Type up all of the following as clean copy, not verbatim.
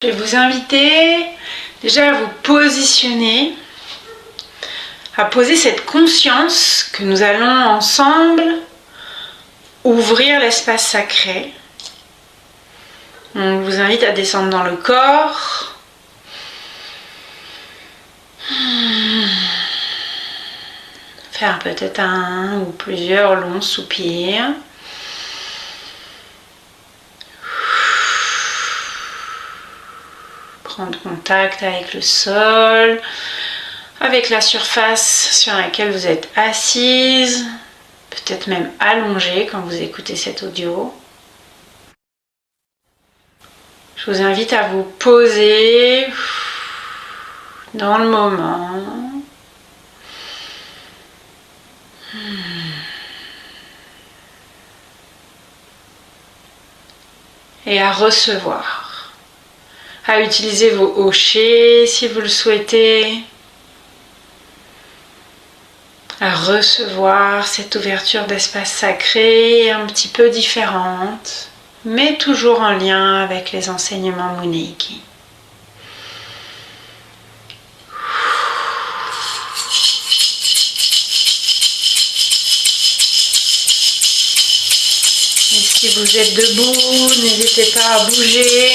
Je vais vous inviter déjà à vous positionner, à poser cette conscience que nous allons ensemble ouvrir l'espace sacré. On vous invite à descendre dans le corps. Faire peut-être un ou plusieurs longs soupirs. Prendre contact avec le sol, avec la surface sur laquelle vous êtes assise, peut-être même allongée quand vous écoutez cet audio. Je vous invite à vous poser dans le moment. Et à recevoir. À utiliser vos hochets si vous le souhaitez, à recevoir cette ouverture d'espace sacré un petit peu différente, mais toujours en lien avec les enseignements Muneiki. Et si vous êtes debout, n'hésitez pas à bouger.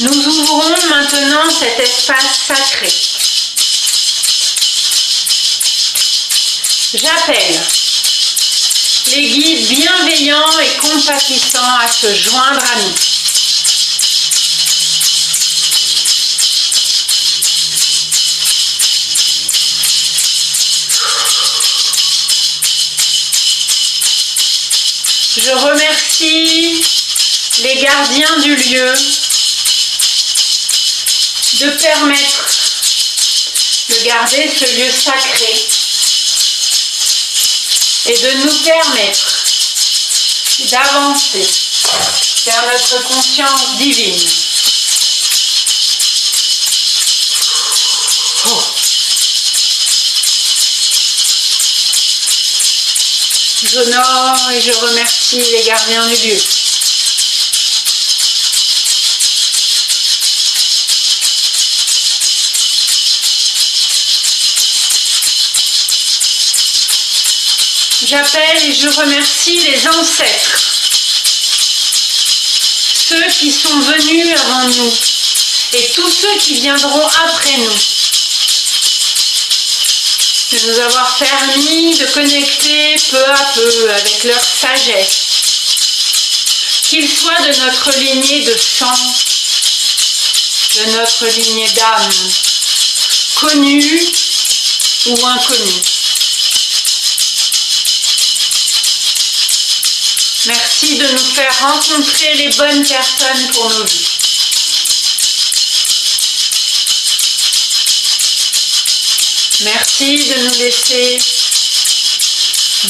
Nous ouvrons maintenant cet espace sacré. J'appelle les guides bienveillants et compatissants à se joindre à nous. Je remercie les gardiens du lieu de permettre de garder ce lieu sacré et de nous permettre d'avancer vers notre conscience divine. J'honore et je remercie les gardiens du lieu. J'appelle et je remercie les ancêtres, ceux qui sont venus avant nous et tous ceux qui viendront après nous, de nous avoir permis de connecter peu à peu avec leur sagesse, qu'ils soient de notre lignée de sang, de notre lignée d'âme, connue ou inconnue. Merci de nous faire rencontrer les bonnes personnes pour nos vies. Merci de nous laisser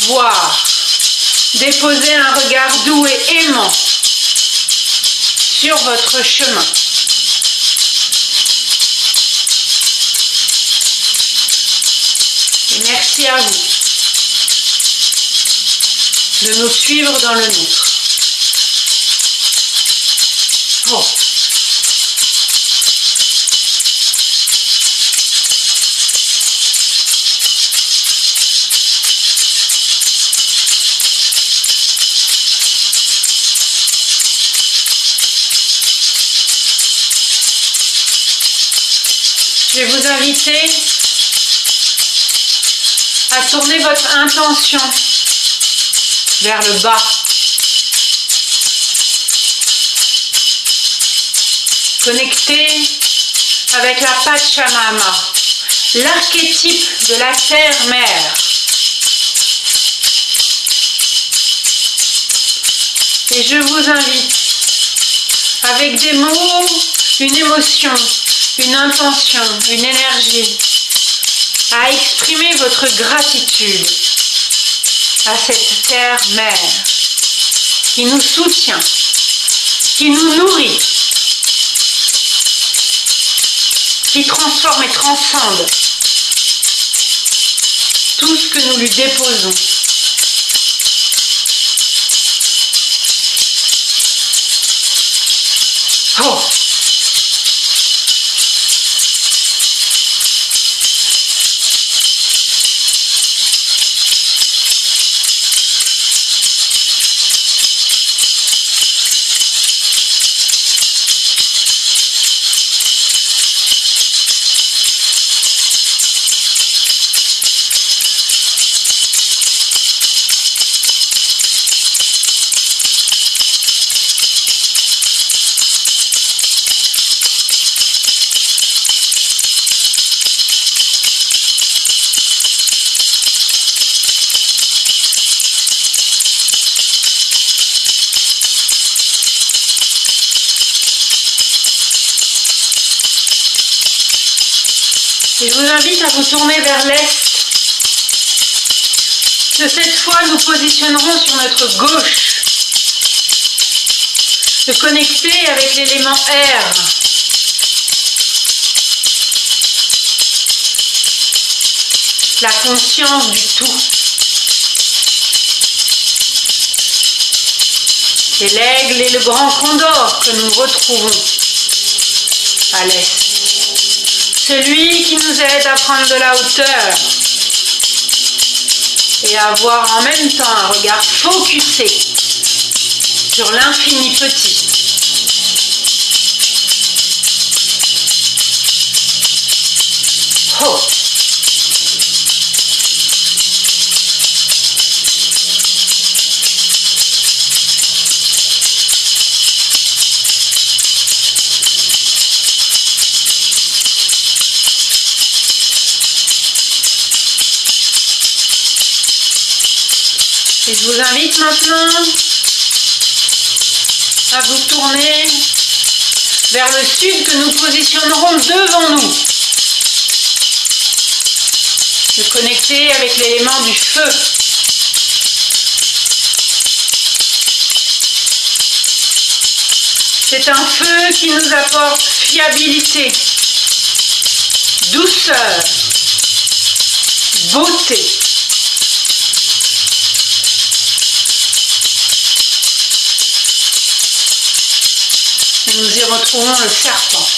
voir, déposer un regard doux et aimant sur votre chemin. Et merci à vous de nous suivre dans le nôtre. Oh. Je vais vous inviter à tourner votre intention vers le bas. Connecté avec la Pachamama, l'archétype de la terre-mère. Et je vous invite, avec des mots, une émotion, une intention, une énergie, à exprimer votre gratitude à cette terre-mère qui nous soutient, qui nous nourrit, qui transforme et transcende tout ce que nous lui déposons. Oh! Et je vous invite à vous tourner vers l'est. De cette fois, nous positionnerons sur notre gauche. De connecter avec l'élément air. La conscience du tout. C'est l'aigle et le grand condor que nous retrouvons à l'est. Celui qui nous aide à prendre de la hauteur et à avoir en même temps un regard focusé sur l'infini petit. Oh! Et je vous invite maintenant à vous tourner vers le sud que nous positionnerons devant nous. De connecter avec l'élément du feu. C'est un feu qui nous apporte fiabilité, douceur, beauté. Et nous y retrouvons le serpent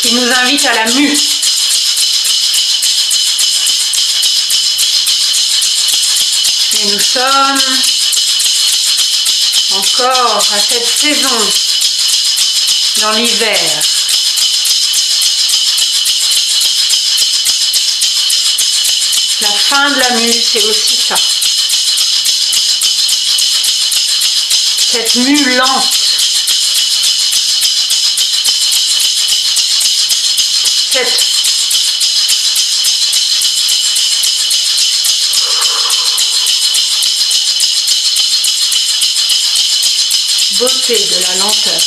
qui nous invite à la mue. Et nous sommes encore à cette saison dans l'hiver. La fin de la mue, c'est aussi ça. Cette mue lente. Cette beauté de la lenteur.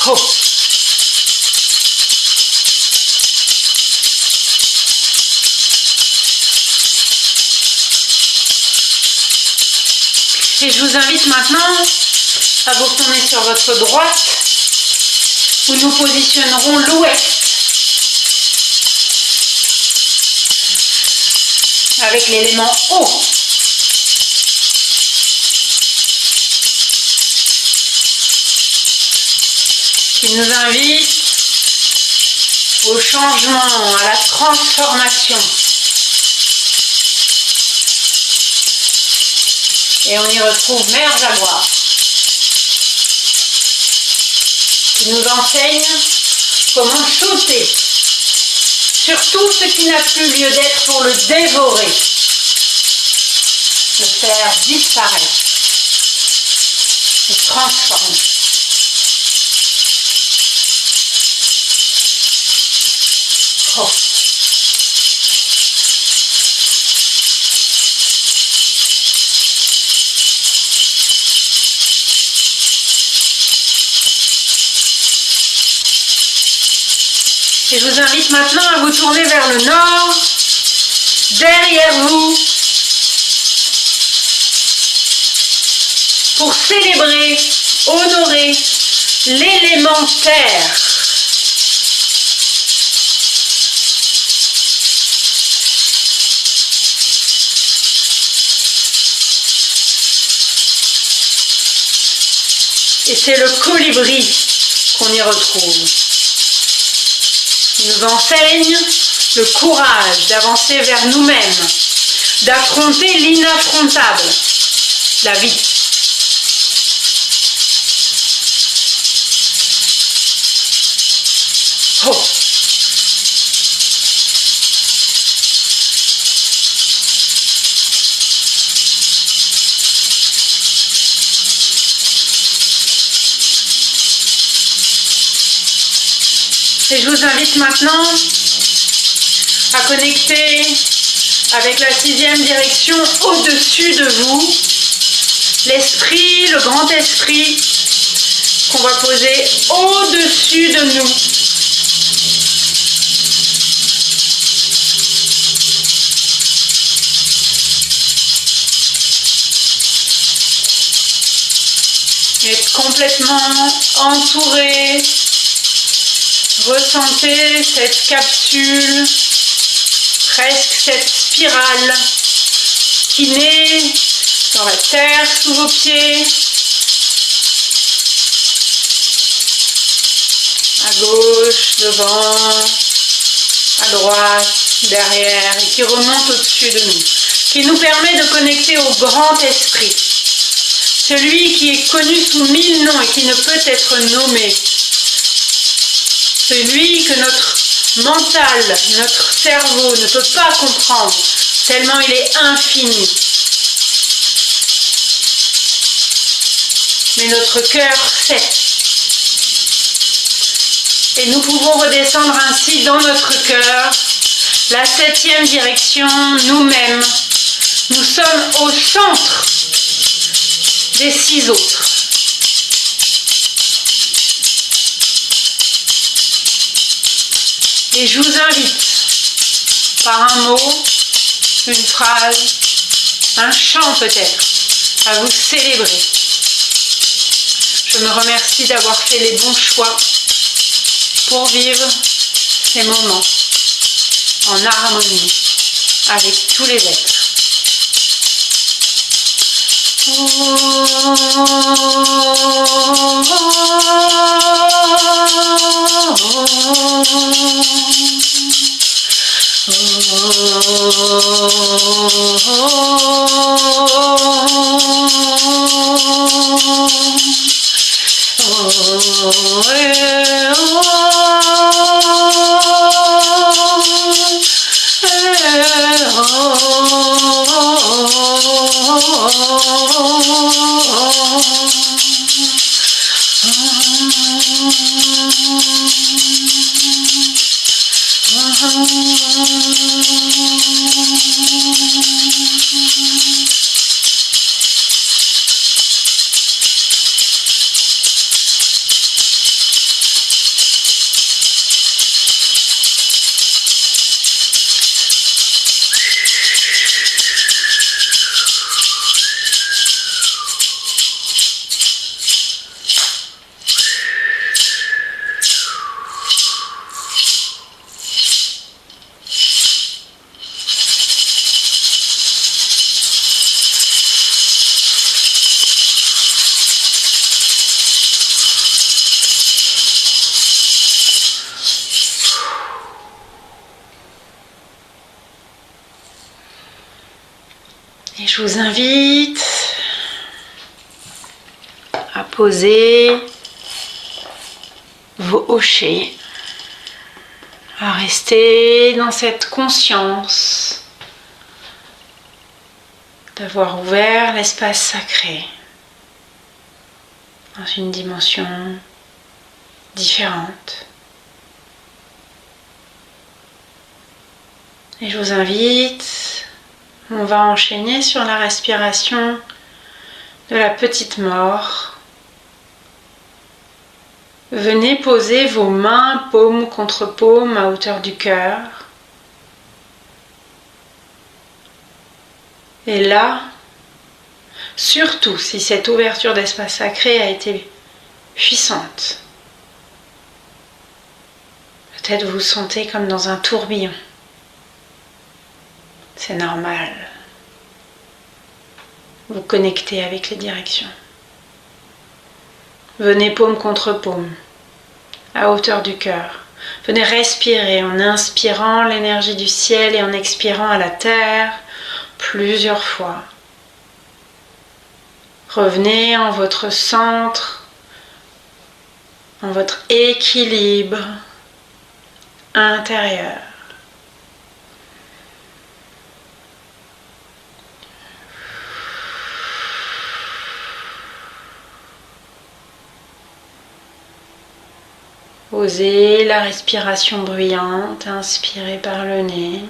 Oh! Et je vous invite maintenant à vous tourner sur votre droite où nous positionnerons l'ouest avec l'élément eau. Qui nous invite au changement, à la transformation. Et on y retrouve Mère Jaguar, qui nous enseigne comment sauter sur tout ce qui n'a plus lieu d'être pour le dévorer, le faire disparaître et transformer. Oh. Et je vous invite maintenant à vous tourner vers le nord, derrière vous, pour célébrer, honorer l'élément terre. Et c'est le colibri qu'on y retrouve. Il nous enseigne le courage d'avancer vers nous-mêmes, d'affronter l'inaffrontable, la vie. Oh. Et je vous invite maintenant à connecter avec la 6e direction au-dessus de vous, l'esprit, le grand esprit qu'on va poser au-dessus de nous. Être complètement entouré. Ressentez cette capsule, presque cette spirale qui naît dans la terre sous vos pieds, à gauche, devant, à droite, derrière, et qui remonte au-dessus de nous, qui nous permet de connecter au grand esprit, celui qui est connu sous 1000 noms et qui ne peut être nommé. Celui que notre mental, notre cerveau ne peut pas comprendre, tellement il est infini. Mais notre cœur sait. Et nous pouvons redescendre ainsi dans notre cœur, la 7e direction, nous-mêmes. Nous sommes au centre des 6 autres. Et je vous invite, par un mot, une phrase, un chant peut-être, à vous célébrer. Je me remercie d'avoir fait les bons choix pour vivre ces moments en harmonie avec tous les êtres. Et je vous invite à poser vos hochets, à rester dans cette conscience d'avoir ouvert l'espace sacré dans une dimension différente. Et je vous invite, on va enchaîner sur la respiration de la petite mort. Venez poser vos mains paume contre paume à hauteur du cœur. Et là, surtout si cette ouverture d'espace sacré a été puissante, peut-être vous vous sentez comme dans un tourbillon. C'est normal. Vous connectez avec les directions. Venez paume contre paume, à hauteur du cœur. Venez respirer en inspirant l'énergie du ciel et en expirant à la terre plusieurs fois. Revenez en votre centre, en votre équilibre intérieur. Osez la respiration bruyante, inspirez par le nez.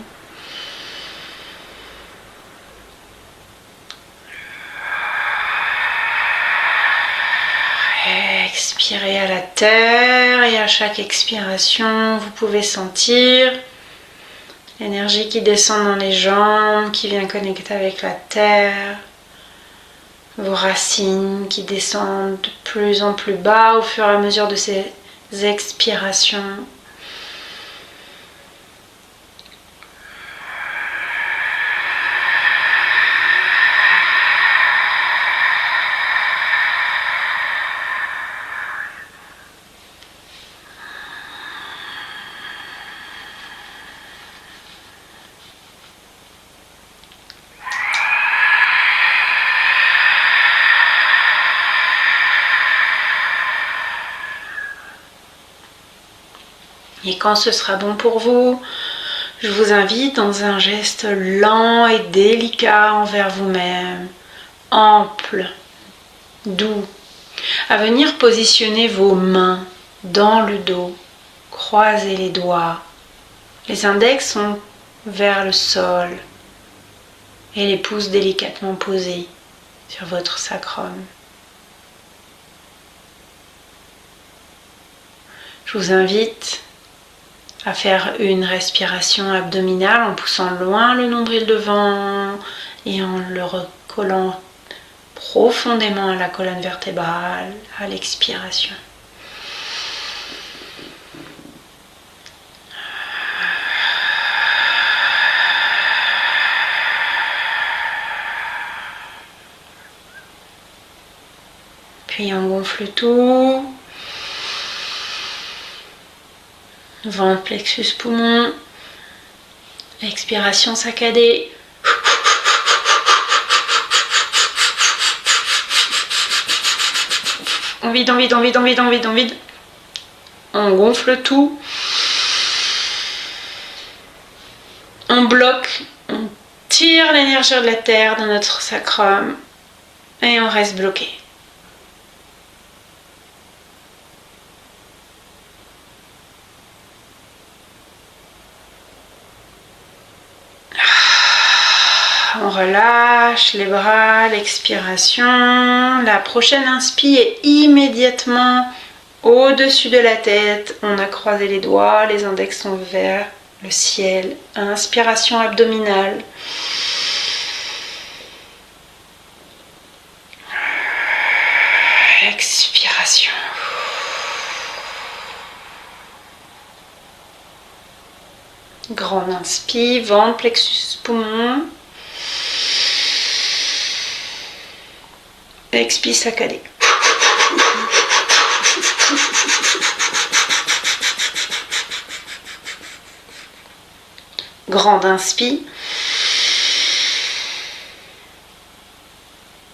Expirez à la terre et à chaque expiration, vous pouvez sentir l'énergie qui descend dans les jambes, qui vient connecter avec la terre. Vos racines qui descendent de plus en plus bas au fur et à mesure de ces expirations. Et quand ce sera bon pour vous, je vous invite dans un geste lent et délicat envers vous-même, ample, doux, à venir positionner vos mains dans le dos, croisez les doigts. Les index sont vers le sol et les pouces délicatement posés sur votre sacrum. Je vous invite à faire une respiration abdominale en poussant loin le nombril devant et en le recollant profondément à la colonne vertébrale à l'expiration. Puis on gonfle tout. Ventre, plexus, poumon. Expiration saccadée. On vide, on vide, on vide, on vide, on vide, on vide. On gonfle tout. On bloque. On tire l'énergie de la terre dans notre sacrum. Et on reste bloqué. On relâche les bras, l'expiration. La prochaine inspi est immédiatement au-dessus de la tête. On a croisé les doigts, les index sont vers le ciel. Inspiration abdominale. Expiration. Grande inspi, ventre, plexus, poumon. Expire saccadé. Grande inspi.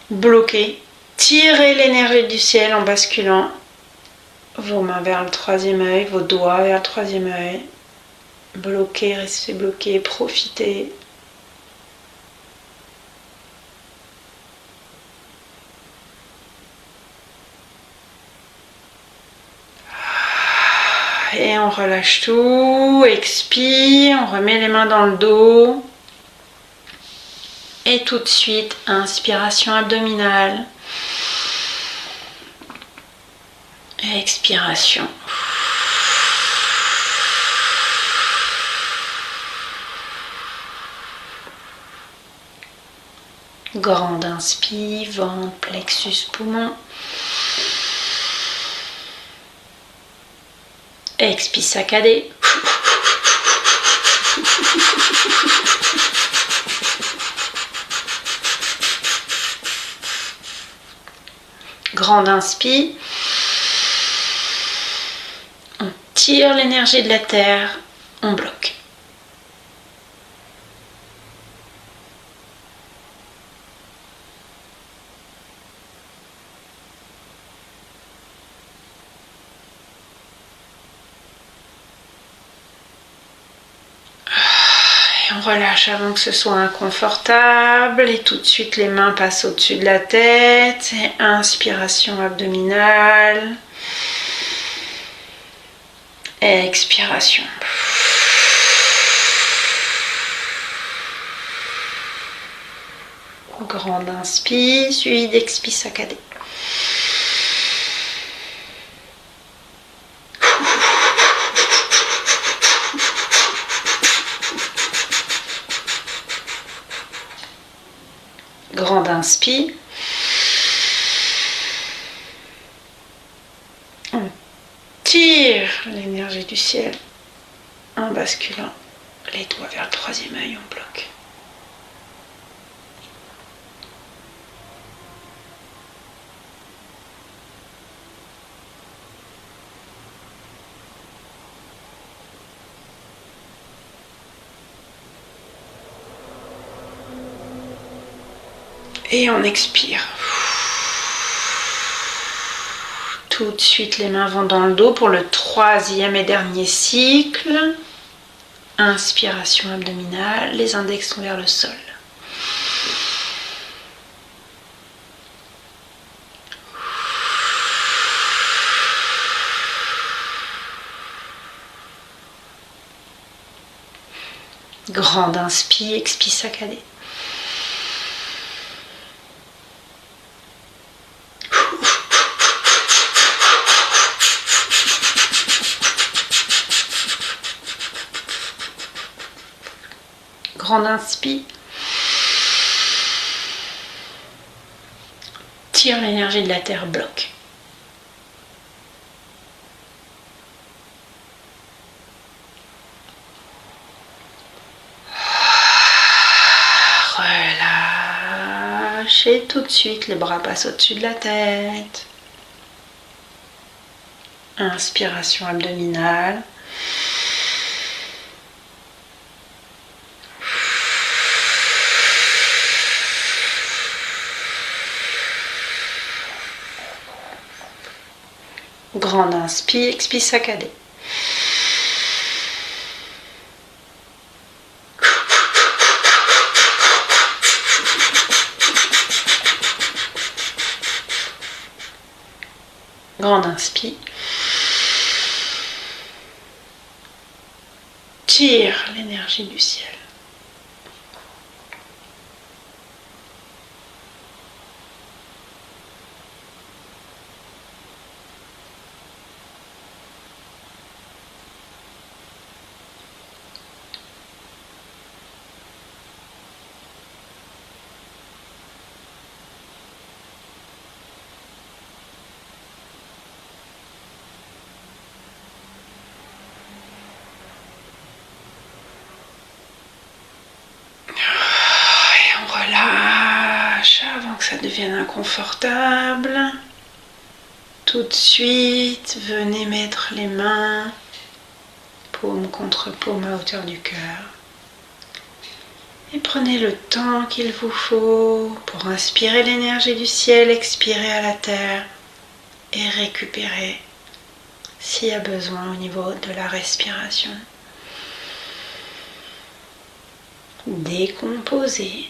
Bloquez. Tirez l'énergie du ciel en basculant vos mains vers le troisième œil, vos doigts vers le troisième œil. Bloquez, restez bloqué, profitez. Et on relâche tout, expire, on remet les mains dans le dos. Et tout de suite, inspiration abdominale. Expiration. Grande inspire, ventre, plexus, poumon. Expire saccadé. Grande inspire. On tire l'énergie de la terre, on bloque. Et on relâche avant que ce soit inconfortable et tout de suite les mains passent au-dessus de la tête. Et inspiration abdominale. Expiration. Grande inspire, suivi d'expire saccadé. Grande inspire. On tire l'énergie du ciel en basculant les doigts vers le troisième œil, on bloque. Et on expire. Tout de suite, les mains vont dans le dos pour le troisième et dernier cycle. Inspiration abdominale, les index sont vers le sol. Grande inspire, expire saccadé. Grande inspire. Tire l'énergie de la terre, bloque. Relâchez tout de suite, les bras passent au-dessus de la tête. Inspiration abdominale. Grande inspire, expire saccadé. Grande inspire. Tire l'énergie du ciel. Relâche avant que ça devienne inconfortable. Tout de suite, venez mettre les mains paume contre paume à hauteur du cœur. Et prenez le temps qu'il vous faut pour inspirer l'énergie du ciel, expirer à la terre et récupérer s'il y a besoin au niveau de la respiration. Décomposer.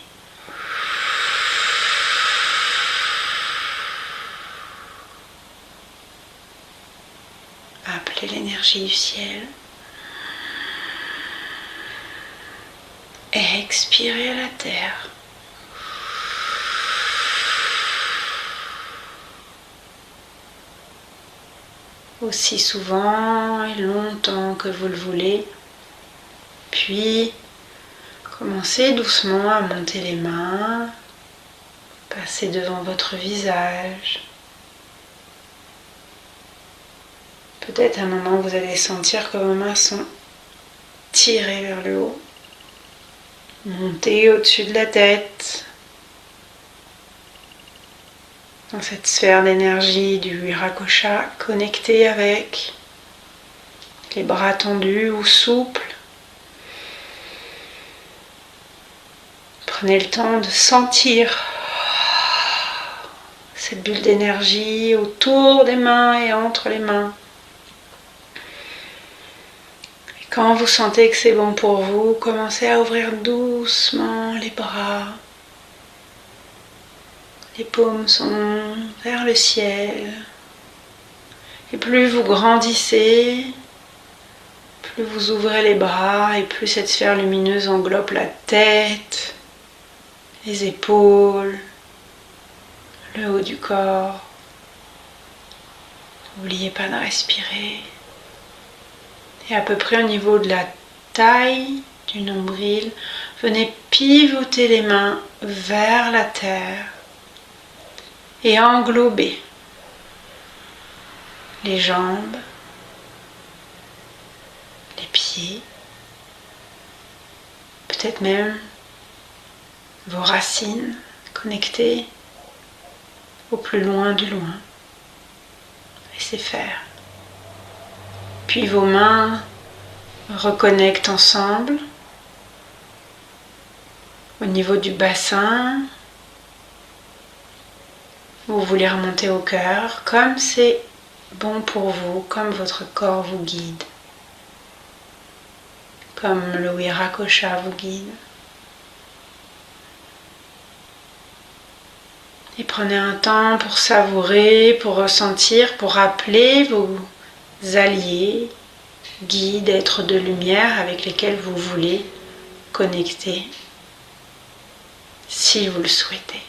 Appelez l'énergie du ciel. Et expirez à la terre. aussi souvent et longtemps que vous le voulez. Puis, commencez doucement à monter les mains, passer devant votre visage. Peut-être à un moment vous allez sentir que vos mains sont tirées vers le haut. Montez au-dessus de la tête. Dans cette sphère d'énergie du Viracocha, connectée avec les bras tendus ou souples. Prenez le temps de sentir cette bulle d'énergie autour des mains et entre les mains. Et quand vous sentez que c'est bon pour vous, commencez à ouvrir doucement les bras. Les paumes sont vers le ciel. Et plus vous grandissez, plus vous ouvrez les bras et plus cette sphère lumineuse englobe la tête, les épaules, le haut du corps. N'oubliez pas de respirer. Et à peu près au niveau de la taille du nombril, venez pivoter les mains vers la terre et englober les jambes, les pieds, peut-être même vos racines connectées au plus loin du loin. Laissez faire. Puis vos mains reconnectent ensemble au niveau du bassin. Vous voulez remonter au cœur, comme c'est bon pour vous, comme votre corps vous guide, comme le Viracocha vous guide. Et prenez un temps pour savourer, pour ressentir, pour rappeler vos alliés, guides, êtres de lumière avec lesquels vous voulez connecter, si vous le souhaitez.